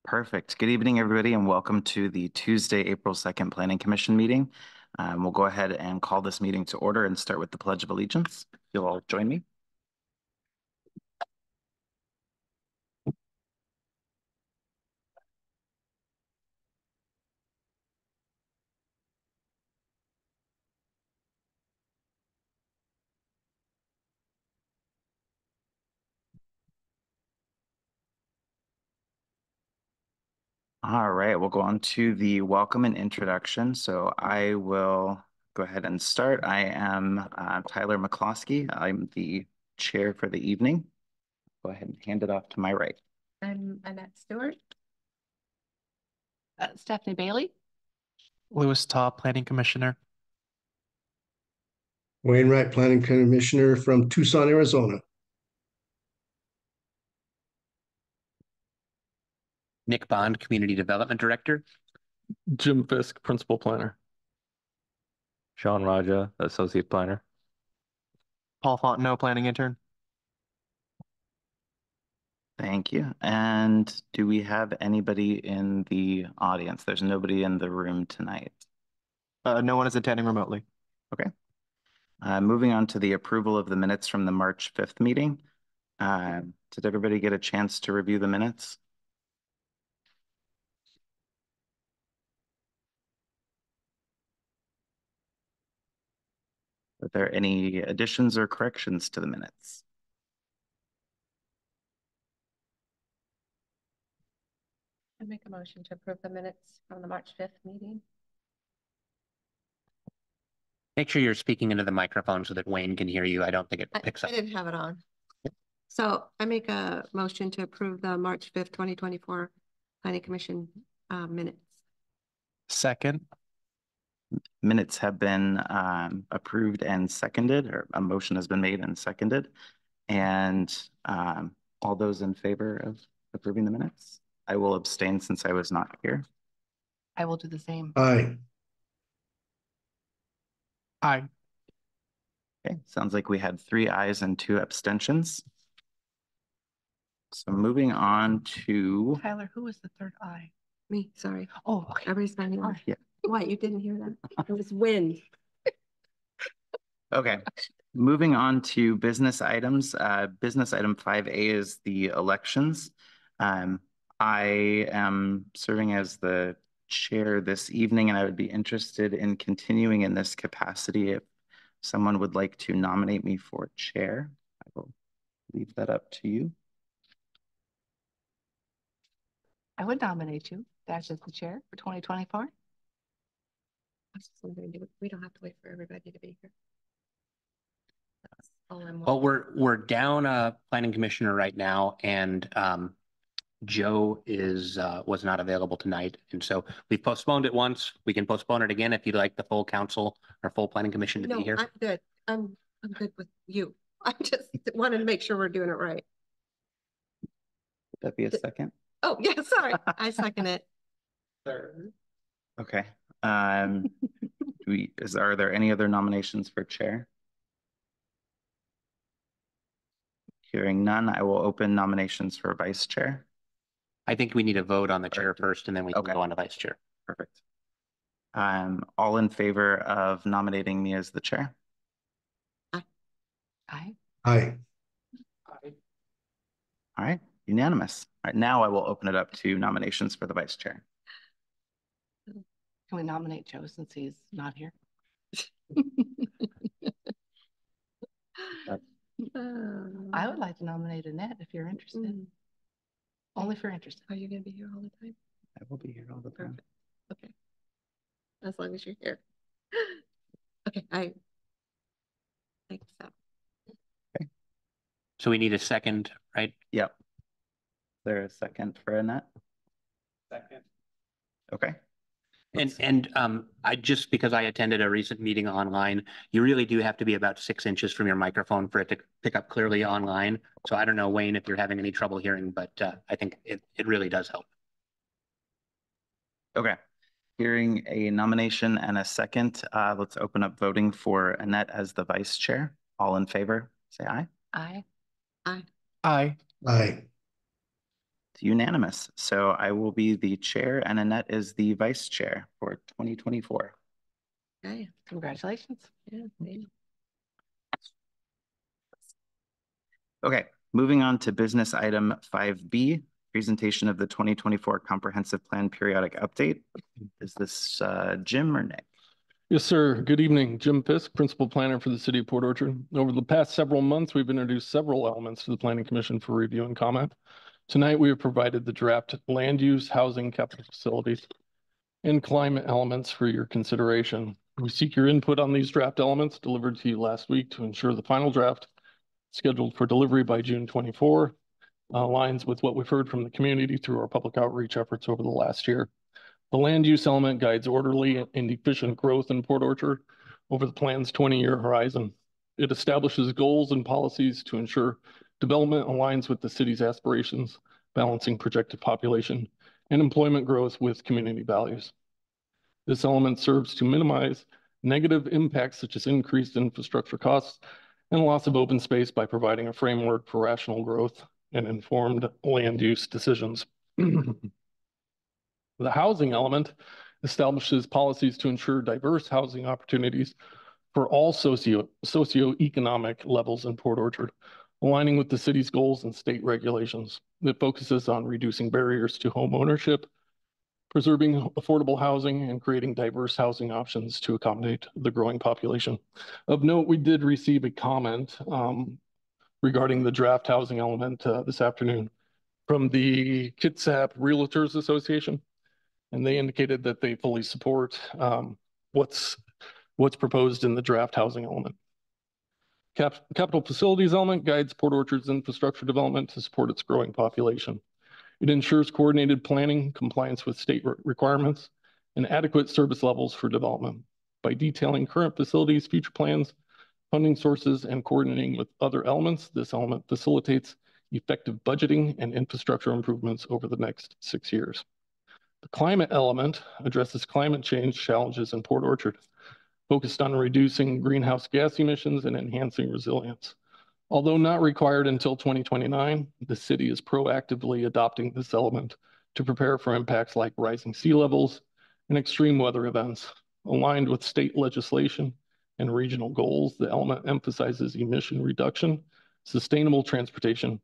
Perfect. Good evening, everybody, and welcome to the Tuesday, April 2nd Planning Commission meeting. We'll go ahead and call this meeting to order and start with the Pledge of Allegiance. You'll all join me. All right, we'll go on to the welcome and introduction. So I will go ahead and start. I am Tyler McCloskey. I'm the chair for the evening. Go ahead and hand it off to my right. I'm Annette Stewart. Stephanie Bailey. Louis Taw, Planning Commissioner. Wayne Wright, Planning Commissioner from Tucson, Arizona. Nick Bond, Community Development Director. Jim Fisk, Principal Planner. Sean Raja, Associate Planner. Paul Fontenot, Planning Intern. Thank you. And do we have anybody in the audience? There's nobody in the room tonight. No one is attending remotely. Okay. Moving on to the approval of the minutes from the March 5th meeting. Did everybody get a chance to review the minutes? Are there any additions or corrections to the minutes? I make a motion to approve the minutes from the March 5th meeting. Make sure you're speaking into the microphone so that Wayne can hear you. I don't think it picks up. I didn't have it on. So I make a motion to approve the March 5th, 2024 Planning Commission minutes. Second. Minutes have been approved and seconded, or a motion has been made and seconded. And all those in favor of approving the minutes? I will abstain since I was not here. I will do the same. Aye. Aye. Okay, sounds like we had 3 ayes and 2 abstentions. So moving on to... Tyler, who was the third eye? Me, sorry. Oh, okay. Everybody's finding out. Yeah. What, you didn't hear that? It was wind. Okay, moving on to business items. Business item 5A is the elections. I am serving as the chair this evening, and I would be interested in continuing in this capacity if someone would like to nominate me for chair. I will leave that up to you. I would nominate you as the chair for 2024. We don't have to wait for everybody to be here. That's all I'm Well, we're down a planning commissioner right now, and Joe was not available tonight, and so we've postponed it once. We can postpone it again if you'd like the full council or full planning commission to be here. I'm good. I'm good with you. I just wanted to make sure we're doing it right. Would that be a second? Oh yeah, sorry. I second it. Third. Okay. Are there any other nominations for chair? Hearing none, I will open nominations for vice chair. I think we need a vote on the chair first, and then we can go on to vice chair. Perfect. All in favor of nominating me as the chair? Aye. Aye. Aye. All right, unanimous. All right, now I will open it up to nominations for the vice chair. Can we nominate Joe since he's not here? I would like to nominate Annette if you're interested. Only if you're interested. Are you going to be here all the time? I will be here all the time. Perfect. Okay. As long as you're here. Okay, I think so. Okay. So we need a second, right? Yep. Is there a second for Annette? Second. Okay. And I just because I attended a recent meeting online, you really do have to be about 6 inches from your microphone for it to pick up clearly online. So I don't know, Wayne, if you're having any trouble hearing, but I think it really does help. Okay. Hearing a nomination and a second, let's open up voting for Annette as the vice chair. All in favor, say aye. Aye. Aye. Aye. Aye. It's unanimous. So I will be the chair and Annette is the vice chair for 2024. Okay. Congratulations. Yeah, thank- Okay, moving on to business item 5B, presentation of the 2024 Comprehensive Plan Periodic Update. Is this Jim or Nick? Yes, sir. Good evening. Jim Fisk, Principal Planner for the City of Port Orchard. Over the past several months, we've introduced several elements to the Planning Commission for review and comment. Tonight, we have provided the draft land use, housing, capital facilities, and climate elements for your consideration. We seek your input on these draft elements delivered to you last week to ensure the final draft, scheduled for delivery by June 24, aligns with what we've heard from the community through our public outreach efforts over the last year. The land use element guides orderly and efficient growth in Port Orchard over the plan's 20-year horizon. It establishes goals and policies to ensure development aligns with the city's aspirations, balancing projected population and employment growth with community values. This element serves to minimize negative impacts such as increased infrastructure costs and loss of open space by providing a framework for rational growth and informed land use decisions. The housing element establishes policies to ensure diverse housing opportunities for all socioeconomic levels in Port Orchard, aligning with the city's goals and state regulations. It focuses on reducing barriers to home ownership, preserving affordable housing, and creating diverse housing options to accommodate the growing population. Of note, we did receive a comment regarding the draft housing element this afternoon from the Kitsap Realtors Association. And they indicated that they fully support what's proposed in the draft housing element. Capital facilities element guides Port Orchard's infrastructure development to support its growing population. It ensures coordinated planning, compliance with state requirements, and adequate service levels for development. By detailing current facilities, future plans, funding sources, and coordinating with other elements, this element facilitates effective budgeting and infrastructure improvements over the next 6 years. The climate element addresses climate change challenges in Port Orchard, focused on reducing greenhouse gas emissions and enhancing resilience. Although not required until 2029, the city is proactively adopting this element to prepare for impacts like rising sea levels and extreme weather events. Aligned with state legislation and regional goals, the element emphasizes emission reduction, sustainable transportation,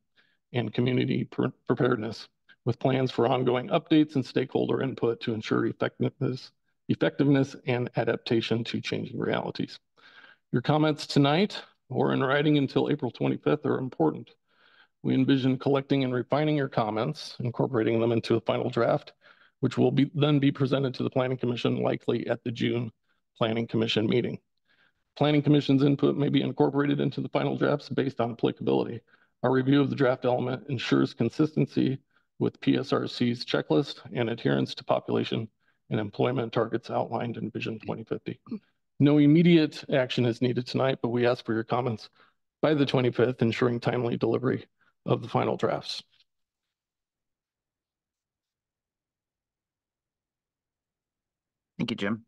and community preparedness, with plans for ongoing updates and stakeholder input to ensure effectiveness and adaptation to changing realities. Your comments tonight or in writing until April 25th are important. We envision collecting and refining your comments, incorporating them into a final draft, which will then be presented to the Planning Commission likely at the June Planning Commission meeting. Planning Commission's input may be incorporated into the final drafts based on applicability. Our review of the draft element ensures consistency with PSRC's checklist and adherence to population and employment targets outlined in Vision 2050. No immediate action is needed tonight, but we ask for your comments by the 25th, ensuring timely delivery of the final drafts. Thank you, Jim.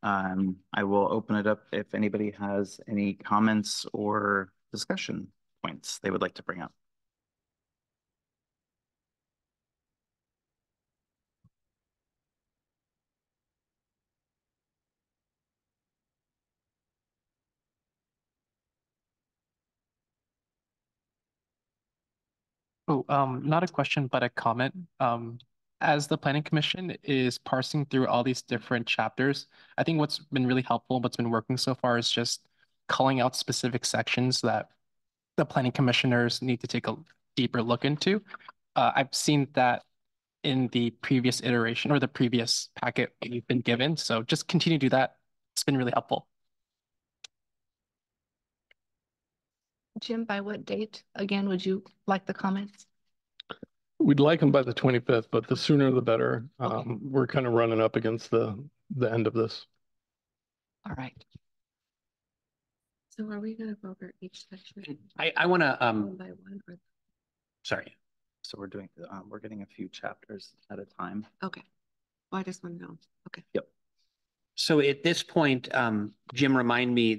I will open it up if anybody has any comments or discussion points they would like to bring up. Oh, not a question, but a comment. As the Planning Commission is parsing through all these different chapters, I think what's been really helpful, what's been working so far is just calling out specific sections that the Planning Commissioners need to take a deeper look into. I've seen that in the previous iteration or the previous packet you've been given. So just continue to do that. It's been really helpful. Jim, by what date, again, would you like the comments? We'd like them by the 25th, but the sooner the better. Okay. We're kind of running up against the end of this. All right. So are we gonna go over each section? I want to, One by one or, sorry. So we're doing, we're getting a few chapters at a time. okay. Well, I just want to know. Okay. Yep. So at this point, Jim, remind me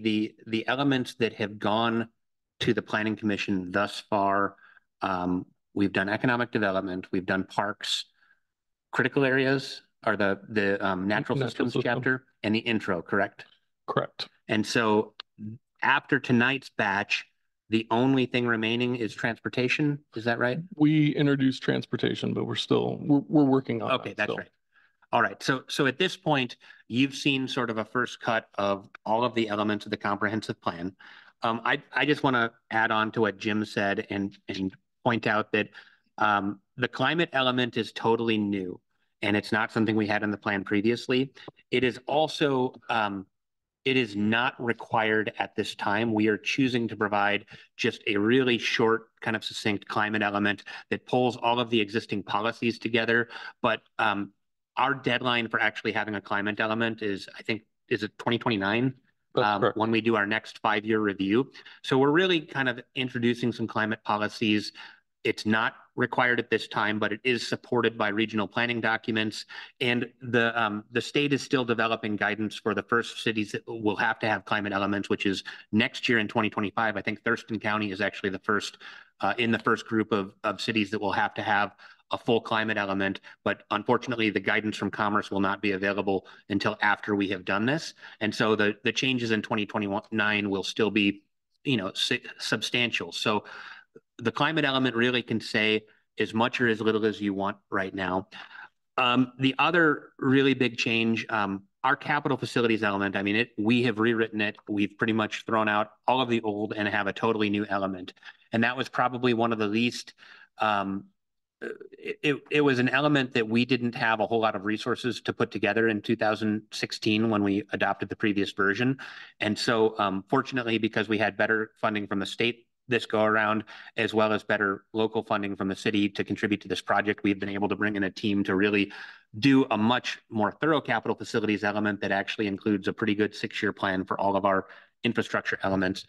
the elements that have gone to the Planning Commission thus far, we've done economic development, we've done parks, critical areas are the natural systems system. chapter and the intro, correct? Correct. And so after tonight's batch, the only thing remaining is transportation. Is that right? We introduced transportation, but we're working on Okay, that that's still. right. All right. So at this point, you've seen sort of a first cut of all of the elements of the comprehensive plan. I just want to add on to what Jim said and point out that the climate element is totally new, and it's not something we had in the plan previously. It is also it is not required at this time. We are choosing to provide just a really short, kind of succinct climate element that pulls all of the existing policies together. But our deadline for actually having a climate element is, I think, is it 2029? When we do our next 5-year review. So we're really kind of introducing some climate policies. It's not required at this time, but it is supported by regional planning documents. And the state is still developing guidance for the first cities that will have to have climate elements, which is next year in 2025. I think Thurston County is actually the first in the first group of cities that will have to have a full climate element, but unfortunately the guidance from Commerce will not be available until after we have done this. And so the changes in 2029 will still be, substantial. So the climate element really can say as much or as little as you want right now. The other really big change, our capital facilities element, we have rewritten it. We've pretty much thrown out all of the old and have a totally new element. And that was probably one of the least, it was an element that we didn't have a whole lot of resources to put together in 2016 when we adopted the previous version. And so fortunately, because we had better funding from the state this go around, as well as better local funding from the city to contribute to this project, we've been able to bring in a team to really do a much more thorough capital facilities element that actually includes a pretty good 6-year plan for all of our infrastructure elements.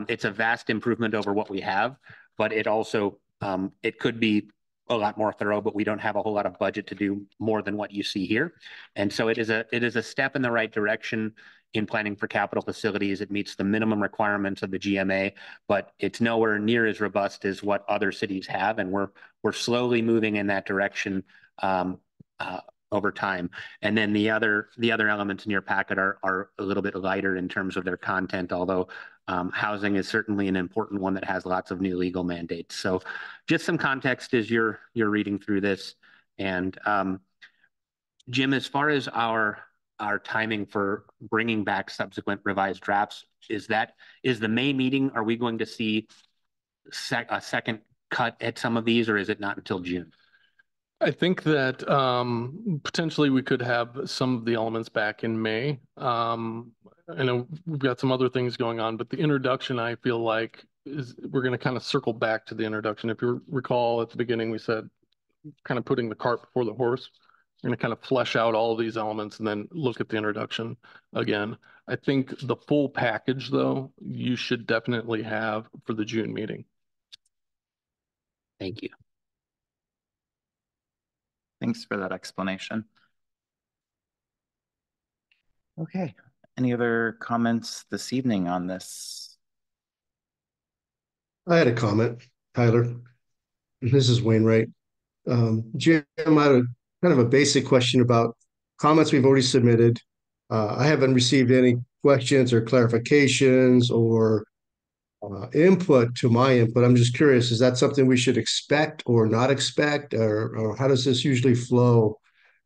It's a vast improvement over what we have, but it also, it could be a lot more thorough, but we don't have a whole lot of budget to do more than what you see here. And so it is a step in the right direction in planning for capital facilities. It meets the minimum requirements of the GMA, but it's nowhere near as robust as what other cities have. And we're slowly moving in that direction over time. And then the other elements in your packet are a little bit lighter in terms of their content, although housing is certainly an important one that has lots of new legal mandates. So just some context as you're reading through this. And Jim, as far as our timing for bringing back subsequent revised drafts, is the May meeting, are we going to see a second cut at some of these, or is it not until June? I think that potentially we could have some of the elements back in May. I know we've got some other things going on, but the introduction, I feel like, we're going to kind of circle back to the introduction. If you recall at the beginning, we said kind of putting the cart before the horse. We're going to kind of flesh out all of these elements and then look at the introduction again. I think the full package, though, you should definitely have for the June meeting. Thank you. Thanks for that explanation. Okay. Any other comments this evening on this? I had a comment, Tyler. This is Wainwright. Jim, I had a kind of a basic question about comments we've already submitted. I haven't received any questions or clarifications or input to my input. I'm just curious, is that something we should expect or not expect, or how does this usually flow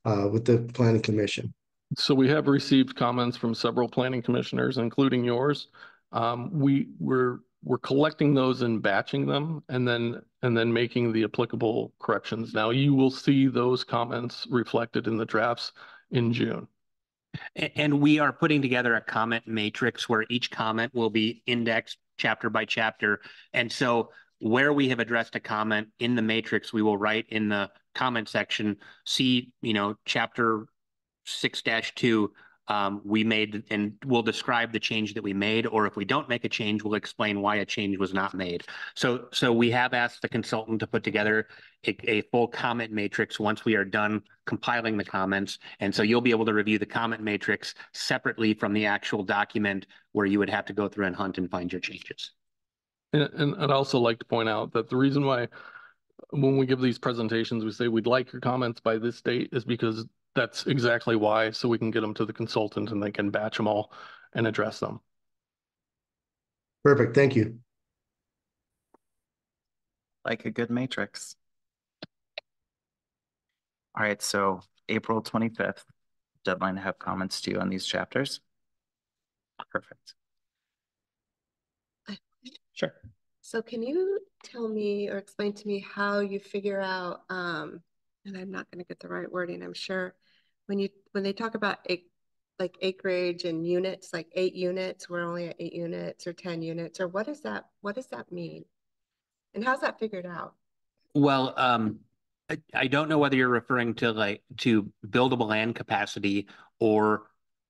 with the Planning Commission? So we have received comments from several planning commissioners, including yours. We're collecting those and batching them and then making the applicable corrections. Now you will see those comments reflected in the drafts in June. And we are putting together a comment matrix where each comment will be indexed chapter by chapter. And so where we have addressed a comment in the matrix, we will write in the comment section, see, chapter 6-2, we made, and we'll describe the change that we made, or if we don't make a change, we'll explain why a change was not made. So we have asked the consultant to put together a full comment matrix once we are done compiling the comments. And so you'll be able to review the comment matrix separately from the actual document where you would have to go through and hunt and find your changes. And I'd also like to point out that the reason why when we give these presentations, we say we'd like your comments by this date is because that's exactly why, so we can get them to the consultant and they can batch them all and address them. Perfect. Thank you. Like a good matrix. All right, so April 25th, deadline to have comments due on these chapters. Perfect. Sure. So can you tell me or explain to me how you figure out, and I'm not going to get the right wording, I'm sure, when they talk about like acreage and units, like 8 units, we're only at 8 units or 10 units, or what does that mean? And how's that figured out? Well, I don't know whether you're referring to buildable land capacity or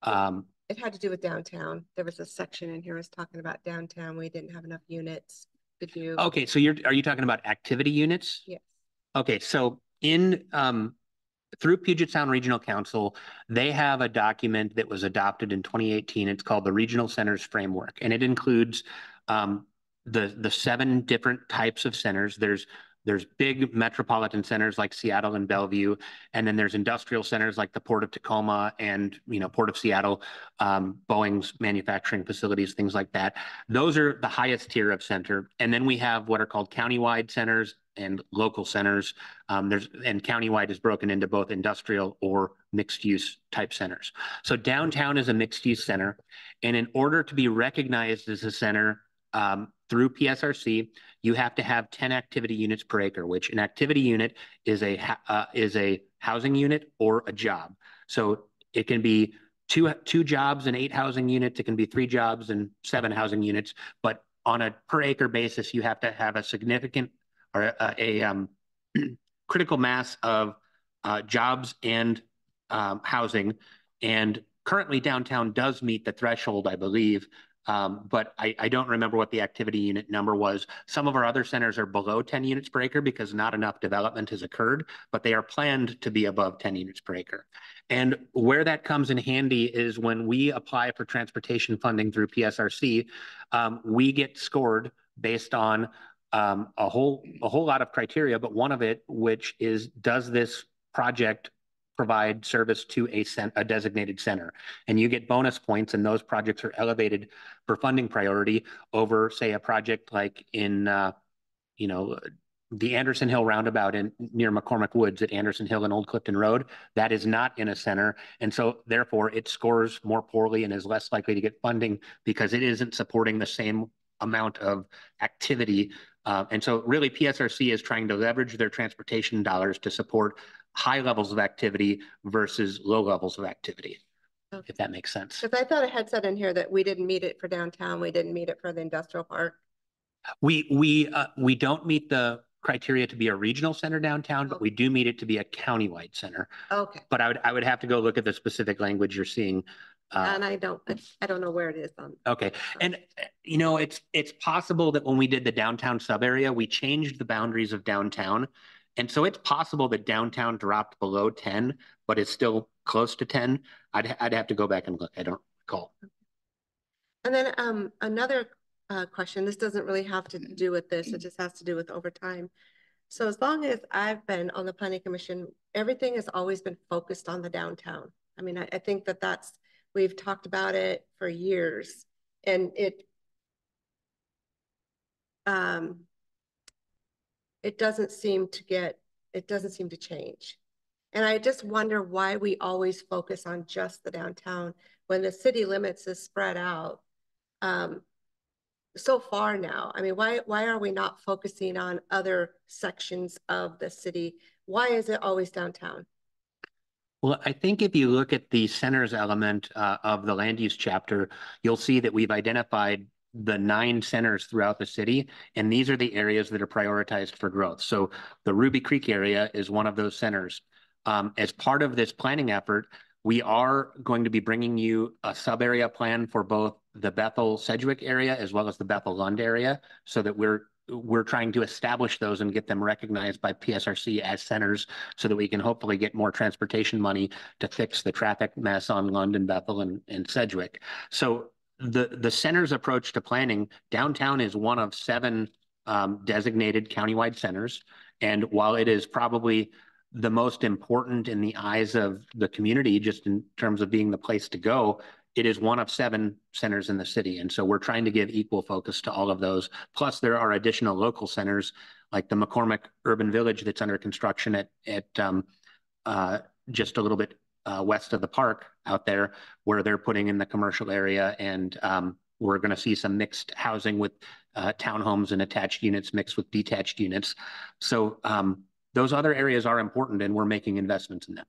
it had to do with downtown. There was a section in here was talking about downtown. We didn't have enough units to do. Okay, so are you talking about activity units? Yes. Okay, so through Puget Sound Regional Council, they have a document that was adopted in 2018. It's called the Regional Centers Framework, and it includes the 7 different types of centers. There's big metropolitan centers like Seattle and Bellevue, and then there's industrial centers like the Port of Tacoma and Port of Seattle, Boeing's manufacturing facilities, things like that. Those are the highest tier of center, and then we have what are called countywide centers and local centers. And countywide is broken into both industrial or mixed-use type centers. So downtown is a mixed-use center, and in order to be recognized as a center through PSRC, you have to have 10 activity units per acre, which an activity unit is a housing unit or a job. So it can be two jobs and 8 housing units. It can be 3 jobs and 7 housing units. But on a per acre basis, you have to have a significant or a critical mass of jobs and housing. And currently downtown does meet the threshold, I believe. But I don't remember what the activity unit number was. Some of our other centers are below 10 units per acre because not enough development has occurred, but they are planned to be above 10 units per acre. And where that comes in handy is when we apply for transportation funding through PSRC, we get scored based on a whole lot of criteria, but one of it, which is, does this project provide service to a designated center? And you get bonus points, and those projects are elevated for funding priority over, say, a project like in, the Anderson Hill roundabout near McCormick Woods at Anderson Hill and Old Clifton Road. That is not in a center. And so therefore it scores more poorly and is less likely to get funding because it isn't supporting the same amount of activity. And so really PSRC is trying to leverage their transportation dollars to support high levels of activity versus low levels of activity, if that makes sense. Because I thought I had said in here that we didn't meet it for downtown. We didn't meet it for the industrial park. We don't meet the criteria to be a regional center downtown, but we do meet it to be a countywide center. Okay. But I would have to go look at the specific language you're seeing. And I don't know where it is on. Okay. And it's possible that when we did the downtown sub area, we changed the boundaries of downtown. And so it's possible that downtown dropped below 10, but it's still close to 10. I'd have to go back and look. I don't recall. And then another question. This doesn't really have to do with this. It just has to do with overtime. So as long as I've been on the Planning Commission, everything has always been focused on the downtown. I mean, I think we've talked about it for years, and it doesn't seem to change. And I just wonder why we always focus on just the downtown when the city limits is spread out so far now. I mean, why are we not focusing on other sections of the city? Why is it always downtown? Well, I think if you look at the centers element of the land use chapter, you'll see that we've identified the 9 centers throughout the city, and these are the areas that are prioritized for growth. So the Ruby Creek area is one of those centers. As part of this planning effort, we are going to be bringing you a sub-area plan for both the Bethel-Sedgwick area as well as the Bethel-Lund area, so that we're trying to establish those and get them recognized by PSRC as centers so that we can hopefully get more transportation money to fix the traffic mess on Lund and Bethel and Sedgwick. So the center's approach to planning, downtown is one of 7 designated countywide centers. And while it is probably the most important in the eyes of the community, just in terms of being the place to go, it is one of 7 centers in the city. And so we're trying to give equal focus to all of those. Plus, there are additional local centers like the McCormick Urban Village that's under construction at just a little bit west of the park out there, where they're putting in the commercial area. And we're going to see some mixed housing with townhomes and attached units mixed with detached units. So those other areas are important, and we're making investments in them.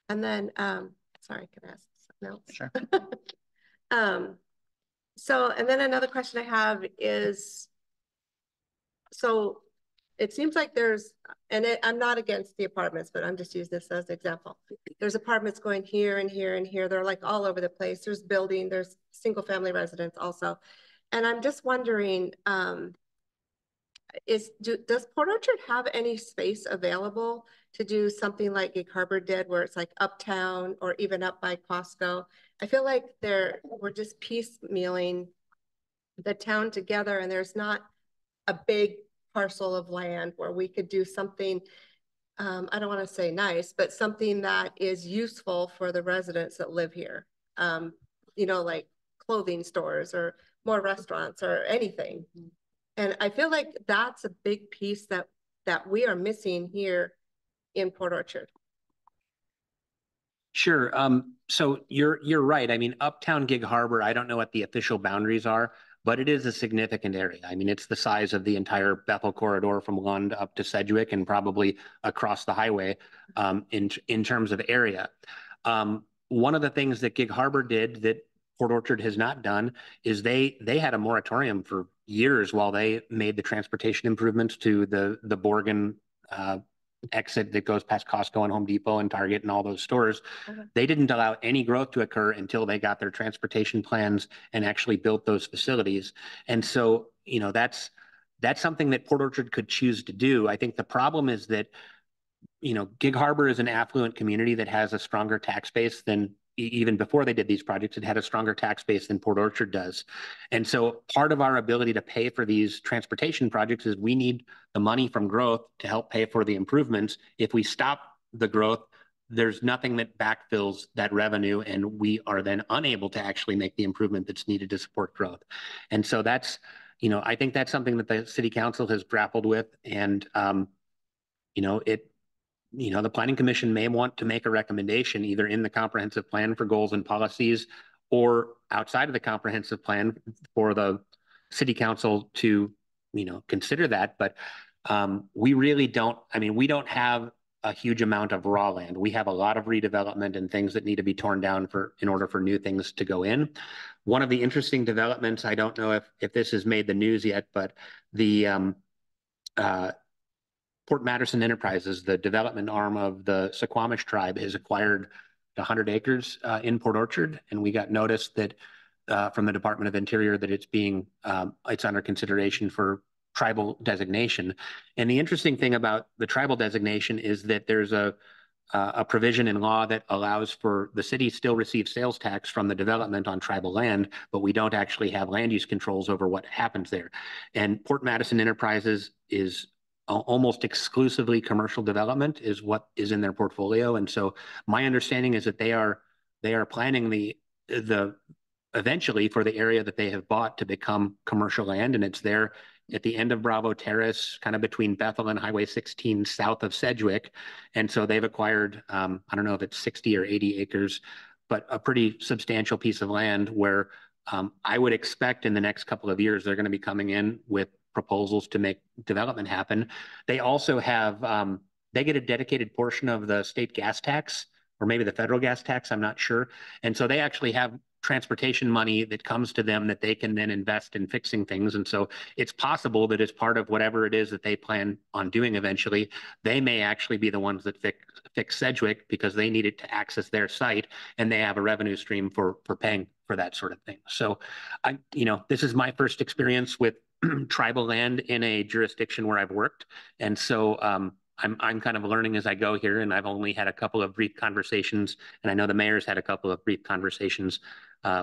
And then, sorry, can I ask something else? Sure. So, and then another question I have is, so it seems like there's, and I'm not against the apartments, but I'm just using this as an example. There's apartments going here and here and here. They're like all over the place. There's building, there's single family residents also. And I'm just wondering, does Port Orchard have any space available to do something like Gig Harbor did, where it's like uptown or even up by Costco? I feel like we're just piecemealing the town together, and there's not a big parcel of land where we could do something, I don't want to say nice, but something that is useful for the residents that live here. You know, like clothing stores or more restaurants or anything. And I feel like that's a big piece that we are missing here in Port Orchard. Sure. So you're right. I mean, Uptown Gig Harbor, I don't know what the official boundaries are, but it is a significant area. I mean, it's the size of the entire Bethel corridor from Lund up to Sedgwick and probably across the highway in terms of area. One of the things that Gig Harbor did that Port Orchard has not done is they had a moratorium for years while they made the transportation improvements to the Borgen exit that goes past Costco and Home Depot and Target and all those stores. They didn't allow any growth to occur until they got their transportation plans and actually built those facilities. And so, you know, that's something that Port Orchard could choose to do. I think the problem is that, you know, Gig Harbor is an affluent community that has a stronger tax base than even before they did these projects. It had a stronger tax base than Port Orchard does. And so part of our ability to pay for these transportation projects is we need the money from growth to help pay for the improvements. If we stop the growth, there's nothing that backfills that revenue, and we are then unable to actually make the improvement that's needed to support growth. And so that's, you know, I think that's something that the city council has grappled with. And, you know, the Planning Commission may want to make a recommendation either in the comprehensive plan for goals and policies or outside of the comprehensive plan for the city council to, you know, consider that. But we really don't, I mean, we don't have a huge amount of raw land. We have a lot of redevelopment and things that need to be torn down in order for new things to go in. One of the interesting developments, I don't know if this has made the news yet, but the Port Madison Enterprises, the development arm of the Suquamish tribe, has acquired 100 acres in Port Orchard, and we got notice that from the Department of Interior that it's under consideration for tribal designation. And the interesting thing about the tribal designation is that there's a provision in law that allows for the city still receive sales tax from the development on tribal land, but we don't actually have land use controls over what happens there. And Port Madison Enterprises is almost exclusively commercial development is what is in their portfolio. And so my understanding is that they are planning the eventually for the area that they have bought to become commercial land. And it's there at the end of Bravo Terrace, kind of between Bethel and Highway 16 south of Sedgwick. And so they've acquired, I don't know if it's 60 or 80 acres, but a pretty substantial piece of land where I would expect in the next couple of years, they're going to be coming in with proposals to make development happen. They also have, they get a dedicated portion of the state gas tax, or maybe the federal gas tax, I'm not sure. And so they actually have transportation money that comes to them that they can then invest in fixing things. And so it's possible that as part of whatever it is that they plan on doing eventually, they may actually be the ones that fix Sedgwick because they need it to access their site, and they have a revenue stream for paying for that sort of thing. So this is my first experience with tribal land in a jurisdiction where I've worked. And so I'm kind of learning as I go here, and I've only had a couple of brief conversations, and I know the mayor's had a couple of brief conversations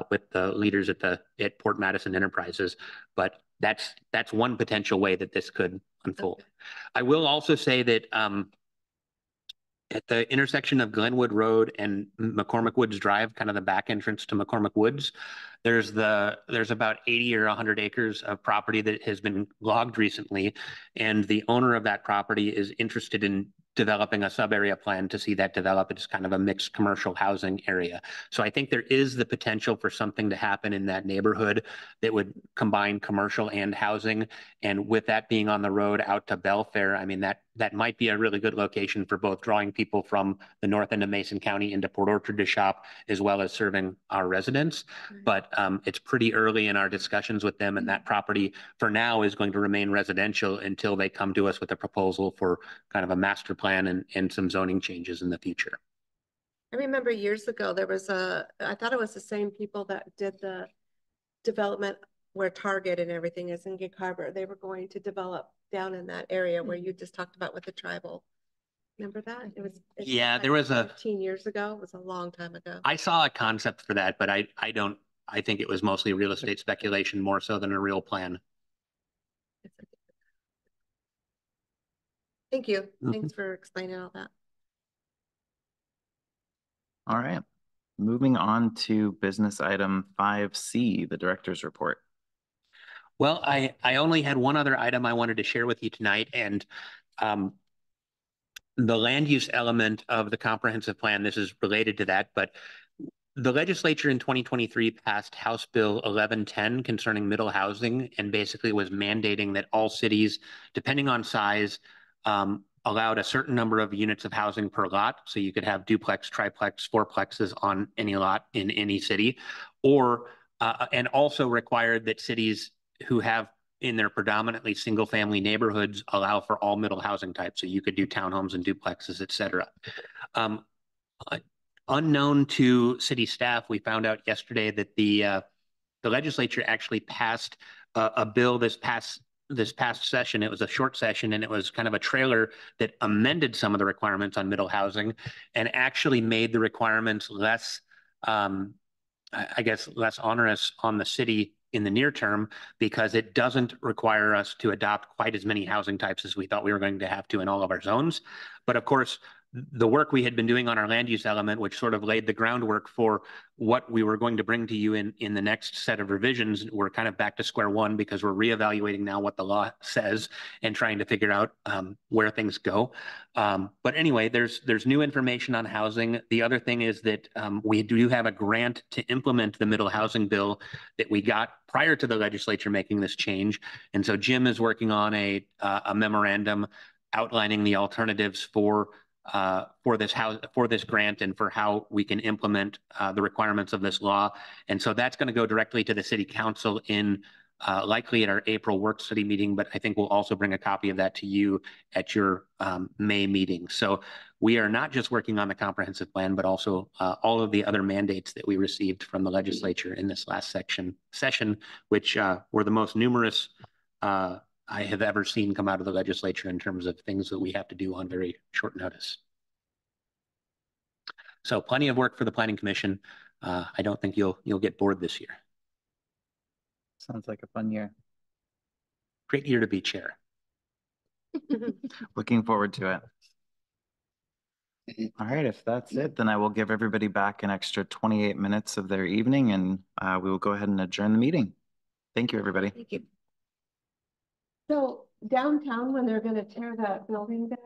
with the leaders at Port Madison Enterprises. But that's one potential way that this could unfold. Okay. I will also say that at the intersection of Glenwood Road and McCormick Woods Drive, kind of the back entrance to McCormick Woods, there's about 80 or 100 acres of property that has been logged recently, and the owner of that property is interested in developing a sub-area plan to see that develop as kind of a mixed commercial housing area. So I think there is the potential for something to happen in that neighborhood that would combine commercial and housing. And with that being on the road out to Belfair, I mean, that might be a really good location for both drawing people from the north end of Mason County into Port Orchard to shop, as well as serving our residents. Right. But it's pretty early in our discussions with them, and that property for now is going to remain residential until they come to us with a proposal for kind of a master plan and some zoning changes in the future. I remember years ago, there was I thought it was the same people that did the development where Target and everything is in Gig Harbor. They were going to develop down in that area where you just talked about with the tribal. Remember that? Yeah, like there was 15 years ago. It was a long time ago. I saw a concept for that, but I think it was mostly real estate speculation more so than a real plan. Thank you. Thanks for explaining all that. All right. Moving on to business item 5C, the director's report. Well, I only had one other item I wanted to share with you tonight, and the land use element of the comprehensive plan, this is related to that, but the legislature in 2023 passed House Bill 1110 concerning middle housing, and basically was mandating that all cities, depending on size, allowed a certain number of units of housing per lot. So you could have duplex, triplex, fourplexes on any lot in any city, or and also required that cities who have in their predominantly single family neighborhoods allow for all middle housing types. So you could do townhomes and duplexes, et cetera. Unknown to city staff, we found out yesterday that the legislature actually passed a bill this past session. It was a short session, and it was kind of a trailer that amended some of the requirements on middle housing and actually made the requirements less, I guess, less onerous on the city in the near term, because it doesn't require us to adopt quite as many housing types as we thought we were going to have to in all of our zones. But of course, the work we had been doing on our land use element, which sort of laid the groundwork for what we were going to bring to you in the next set of revisions, we're kind of back to square one, because we're reevaluating now what the law says and trying to figure out where things go. But anyway, there's new information on housing. The other thing is that we do have a grant to implement the middle housing bill that we got prior to the legislature making this change. And so Jim is working on a memorandum outlining the alternatives for this grant and for how we can implement the requirements of this law. And so that's going to go directly to the city council in likely at our April work study meeting, but I think we'll also bring a copy of that to you at your May meeting. So we are not just working on the comprehensive plan, but also all of the other mandates that we received from the legislature in this last session, which were the most numerous I have ever seen come out of the legislature in terms of things that we have to do on very short notice. So plenty of work for the Planning Commission. I don't think you'll get bored this year. Sounds like a fun year. Great year to be chair. Looking forward to it. All right, if that's it, then I will give everybody back an extra 28 minutes of their evening, and we will go ahead and adjourn the meeting. Thank you, everybody. Thank you. So downtown, when they're going to tear that building down,